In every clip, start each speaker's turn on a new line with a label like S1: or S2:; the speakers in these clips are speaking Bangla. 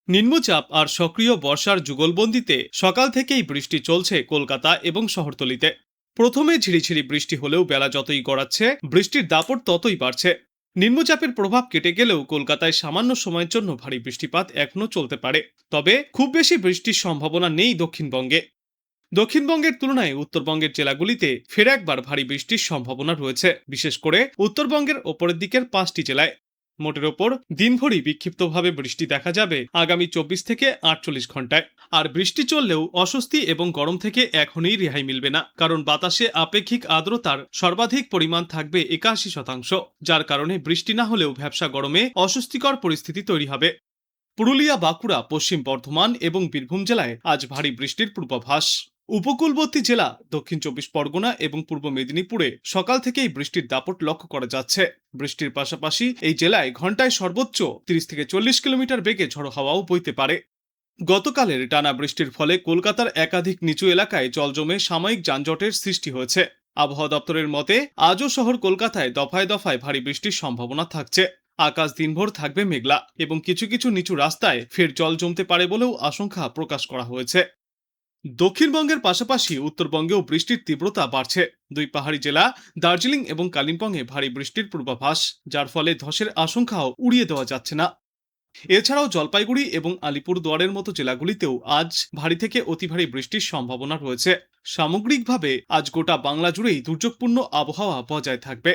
S1: নিম্নচাপ আর সক্রিয় বর্ষার যুগলবন্দিতে সকাল থেকেই বৃষ্টি চলছে কলকাতা এবং শহরতলিতে। প্রথমে ঝিরিঝিরি বৃষ্টি হলেও বেলা যতই গড়াচ্ছে বৃষ্টির দাপট ততই বাড়ছে। নিম্নচাপের প্রভাব কেটে গেলেও কলকাতায় সামান্য সময়ের জন্য ভারী বৃষ্টিপাত এখনো চলতে পারে। তবে খুব বেশি বৃষ্টির সম্ভাবনা নেই দক্ষিণবঙ্গে। দক্ষিণবঙ্গের তুলনায় উত্তরবঙ্গের জেলাগুলিতে ফের একবার ভারী বৃষ্টির সম্ভাবনা রয়েছে, বিশেষ করে উত্তরবঙ্গের ওপরের দিকের 5টি জেলায়। মোটের ওপর দিনভরই বিক্ষিপ্তভাবে বৃষ্টি দেখা যাবে আগামী 24 থেকে 48 ঘন্টায়। আর বৃষ্টি চললেও অস্বস্তি এবং গরম থেকে এখনই রেহাই মিলবে না, কারণ বাতাসে আপেক্ষিক আর্দ্রতার সর্বাধিক পরিমাণ থাকবে 81%, যার কারণে বৃষ্টি না হলেও ভ্যাপসা গরমে অস্বস্তিকর পরিস্থিতি তৈরি হবে। পুরুলিয়া, বাঁকুড়া, পশ্চিম বর্ধমান এবং বীরভূম জেলায় আজ ভারী বৃষ্টির পূর্বাভাস। উপকূলবর্তী জেলা দক্ষিণ 24 পরগনা এবং পূর্ব মেদিনীপুরে সকাল থেকেই বৃষ্টির দাপট লক্ষ্য করা যাচ্ছে। বৃষ্টির পাশাপাশি এই জেলায় ঘন্টায় সর্বোচ্চ 30 থেকে 40 কিলোমিটার বেগে ঝড়ো হাওয়াও বইতে পারে। গতকালের টানা বৃষ্টির ফলে কলকাতার একাধিক নিচু এলাকায় জল জমে সাময়িক যানজটের সৃষ্টি হয়েছে। আবহাওয়া দপ্তরের মতে আজও শহর কলকাতায় দফায় দফায় ভারী বৃষ্টির সম্ভাবনা থাকছে। আকাশ দিনভর থাকবে মেঘলা এবং কিছু কিছু নিচু রাস্তায় ফের জল জমতে পারে বলেও আশঙ্কা প্রকাশ করা হয়েছে। দক্ষিণবঙ্গের পাশাপাশি উত্তরবঙ্গেও বৃষ্টির তীব্রতা বাড়ছে। দুই পাহাড়ি জেলা দার্জিলিং এবং কালিম্পংয়ে ভারী বৃষ্টির পূর্বাভাস, যার ফলে ধসের আশঙ্কাও উড়িয়ে দেওয়া যাচ্ছে না। এছাড়াও জলপাইগুড়ি এবং আলিপুরদুয়ারের মতো জেলাগুলিতেও আজ ভারী থেকে অতি ভারী বৃষ্টির সম্ভাবনা রয়েছে। সামগ্রিকভাবে আজ গোটা বাংলা জুড়েই দুর্যোগপূর্ণ আবহাওয়া বজায় থাকবে।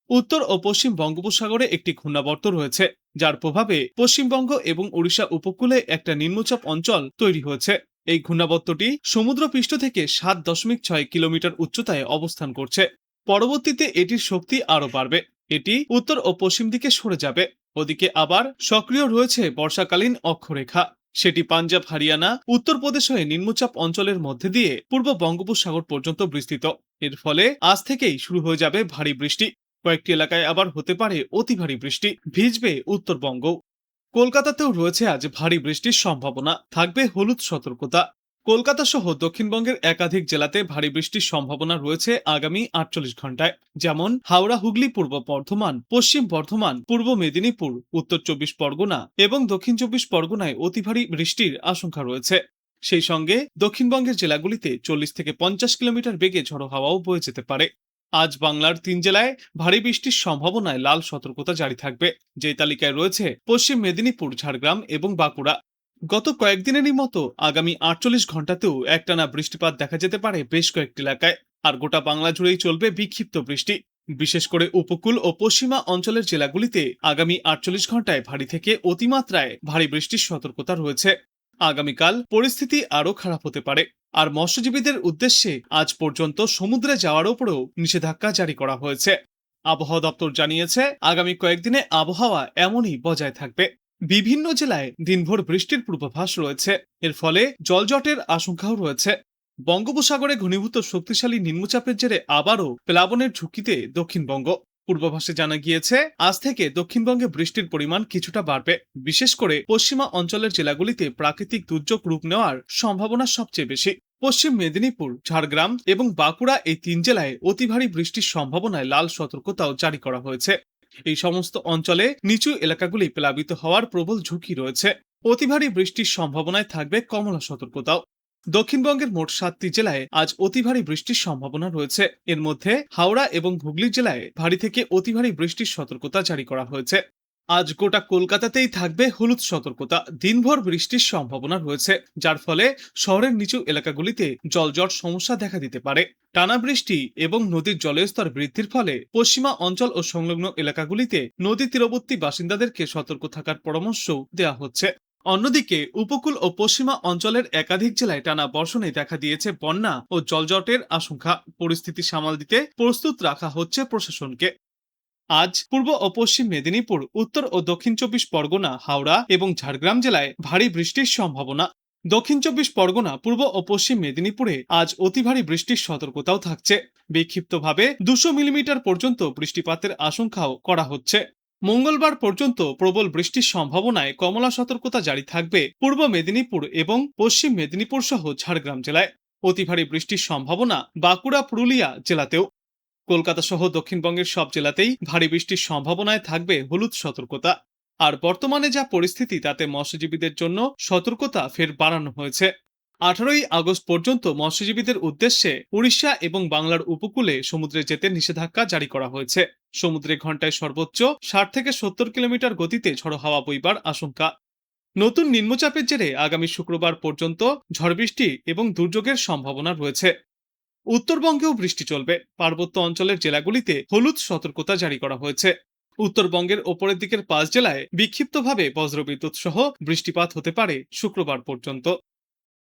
S1: উত্তর ও পশ্চিম বঙ্গোপসাগরে একটি ঘূর্ণাবর্ত রয়েছে, যার প্রভাবে পশ্চিমবঙ্গ এবং ওড়িশা উপকূলে একটা নিম্নচাপ অঞ্চল তৈরি হয়েছে। এই ঘূর্ণাবর্তটি সমুদ্রপৃষ্ঠ থেকে 7.6 কিলোমিটার উচ্চতায় অবস্থান করছে। পরবর্তীতে এটির শক্তি আরও বাড়বে। এটি উত্তর ও পশ্চিম দিকে সরে যাবে। ওদিকে আবার সক্রিয় রয়েছে বর্ষাকালীন অক্ষরেখা। সেটি পাঞ্জাব, হরিয়ানা, উত্তরপ্রদেশ হয়ে নিম্নচাপ অঞ্চলের মধ্যে দিয়ে পূর্ব বঙ্গোপসাগর পর্যন্ত বিস্তৃত। এর ফলে আজ থেকেই শুরু হয়ে যাবে ভারী বৃষ্টি। কয়েকটি এলাকায় আবার হতে পারে অতি ভারী বৃষ্টি, ভিজবে উত্তরবঙ্গ। কলকাতাতেও রয়েছে আজ ভারী বৃষ্টির সম্ভাবনা, থাকবে হলুদ সতর্কতা। কলকাতা সহ দক্ষিণবঙ্গের একাধিক জেলাতে ভারী বৃষ্টির সম্ভাবনা রয়েছে আগামী 48 ঘন্টায়। যেমন হাওড়া, হুগলি, পূর্ব বর্ধমান, পশ্চিম বর্ধমান, পূর্ব মেদিনীপুর, উত্তর 24 পরগনা এবং দক্ষিণ 24 পরগনায় অতি ভারী বৃষ্টির আশঙ্কা রয়েছে। সেই সঙ্গে দক্ষিণবঙ্গের জেলাগুলিতে 40 থেকে 50 কিলোমিটার বেগে ঝড়ো হাওয়াও বয়ে যেতে পারে। আজ বাংলার 3 জেলায় ভারী বৃষ্টির সম্ভাবনায় লাল সতর্কতা জারি থাকবে, যে তালিকায় রয়েছে পশ্চিম মেদিনীপুর, ঝাড়গ্রাম এবং বাঁকুড়া। গত কয়েকদিনেরই মতো আগামী 48 ঘন্টাতেও একটানা বৃষ্টিপাত দেখা যেতে পারে বেশ কয়েকটি এলাকায়। আর গোটা বাংলা জুড়েই চলবে বিক্ষিপ্ত বৃষ্টি। বিশেষ করে উপকূল ও পশ্চিমা অঞ্চলের জেলাগুলিতে আগামী 48 ঘন্টায় ভারী থেকে অতিমাত্রায় ভারী বৃষ্টির সতর্কতা রয়েছে। আগামীকাল পরিস্থিতি আরও খারাপ হতে পারে। আর মৎস্যজীবীদের উদ্দেশ্যে আজ পর্যন্ত সমুদ্রে যাওয়ার উপরেও নিষেধাজ্ঞা জারি করা হয়েছে। আবহাওয়া দপ্তর জানিয়েছে আগামী কয়েকদিনে আবহাওয়া এমনই বজায় থাকবে। বিভিন্ন জেলায় দিনভর বৃষ্টির পূর্বাভাস রয়েছে। এর ফলে জলজটের আশঙ্কাও রয়েছে। বঙ্গোপসাগরে ঘনীভূত শক্তিশালী নিম্নচাপের জেরে আবারও প্লাবনের ঝুঁকিতে দক্ষিণবঙ্গ। পূর্বাভাসে জানা গিয়েছে আজ থেকে দক্ষিণবঙ্গে বৃষ্টির পরিমাণ কিছুটা বাড়বে। বিশেষ করে পশ্চিমা অঞ্চলের জেলাগুলিতে প্রাকৃতিক দুর্যোগ রূপ নেওয়ার সম্ভাবনা সবচেয়ে বেশি। পশ্চিম মেদিনীপুর, ঝাড়গ্রাম এবং বাঁকুড়া এই 3 জেলায় অতি ভারী বৃষ্টির সম্ভাবনায় লাল সতর্কতাও জারি করা হয়েছে। এই সমস্ত অঞ্চলে নিচু এলাকাগুলি প্লাবিত হওয়ার প্রবল ঝুঁকি রয়েছে। অতি ভারী বৃষ্টির সম্ভাবনায় থাকবে কমলা সতর্কতাও। দক্ষিণবঙ্গের মোট 7টি জেলায় আজ অতি ভারী বৃষ্টির সম্ভাবনা রয়েছে। এর মধ্যে হাওড়া এবং হুগলি জেলায় ভারী থেকে অতি ভারী বৃষ্টির সতর্কতা জারি করা হয়েছে। আজ গোটা কলকাতাতেই থাকবে হলুদ সতর্কতা। দিনভর বৃষ্টির সম্ভাবনা রয়েছে, যার ফলে শহরের নিচু এলাকাগুলিতে জলজট সমস্যা দেখা দিতে পারে। টানা বৃষ্টি এবং নদীর জলস্তর বৃদ্ধির ফলে পশ্চিমা অঞ্চল ও সংলগ্ন এলাকাগুলিতে নদী তীরবর্তী বাসিন্দাদেরকে সতর্ক থাকার পরামর্শ দেওয়া হচ্ছে। অন্যদিকে উপকূল ও পশ্চিমা অঞ্চলের একাধিক জেলায় টানা বর্ষণে দেখা দিয়েছে বন্যা ও জলজটের আশঙ্কা। পরিস্থিতি সামাল দিতে প্রস্তুত রাখা হচ্ছে প্রশাসনকে। আজ পূর্ব ও পশ্চিম মেদিনীপুর, উত্তর ও দক্ষিণ 24 পরগনা, হাওড়া এবং ঝাড়গ্রাম জেলায় ভারী বৃষ্টির সম্ভাবনা। দক্ষিণ 24 পরগনা, পূর্ব ও পশ্চিম মেদিনীপুরে আজ অতি ভারী বৃষ্টির সতর্কতাও থাকছে। বিক্ষিপ্তভাবে 200 মিলিমিটার পর্যন্ত বৃষ্টিপাতের আশঙ্কাও করা হচ্ছে। মঙ্গলবার পর্যন্ত প্রবল বৃষ্টির সম্ভাবনায় কমলা সতর্কতা জারি থাকবে পূর্ব মেদিনীপুর এবং পশ্চিম মেদিনীপুর সহ ঝাড়গ্রাম জেলায়। অতি ভারী বৃষ্টির সম্ভাবনা বাঁকুড়া, পুরুলিয়া জেলাতেও। কলকাতা সহ দক্ষিণবঙ্গের সব জেলাতেই ভারী বৃষ্টির সম্ভাবনায় থাকবে হলুদ সতর্কতা। আর বর্তমানে যা পরিস্থিতি তাতে মৎস্যজীবীদের জন্য সতর্কতা ফের বাড়ানো হয়েছে। 18ই আগস্ট পর্যন্ত মৎস্যজীবীদের উদ্দেশ্যে উড়িষ্যা এবং বাংলার উপকূলে সমুদ্রে যেতে নিষেধাজ্ঞা জারি করা হয়েছে। সমুদ্রে ঘন্টায় সর্বোচ্চ 60 থেকে 70 কিলোমিটার গতিতে ঝড়ো হাওয়া বইবার আশঙ্কা। নতুন নিম্নচাপের জেরে আগামী শুক্রবার পর্যন্ত ঝড় বৃষ্টি এবং দুর্যোগের সম্ভাবনা রয়েছে। উত্তরবঙ্গেও বৃষ্টি চলবে। পার্বত্য অঞ্চলের জেলাগুলিতে হলুদ সতর্কতা জারি করা হয়েছে। উত্তরবঙ্গের ওপরের দিকের 5 জেলায় বিক্ষিপ্তভাবে বজ্রবিদ্যুৎ সহ বৃষ্টিপাত হতে পারে শুক্রবার পর্যন্ত।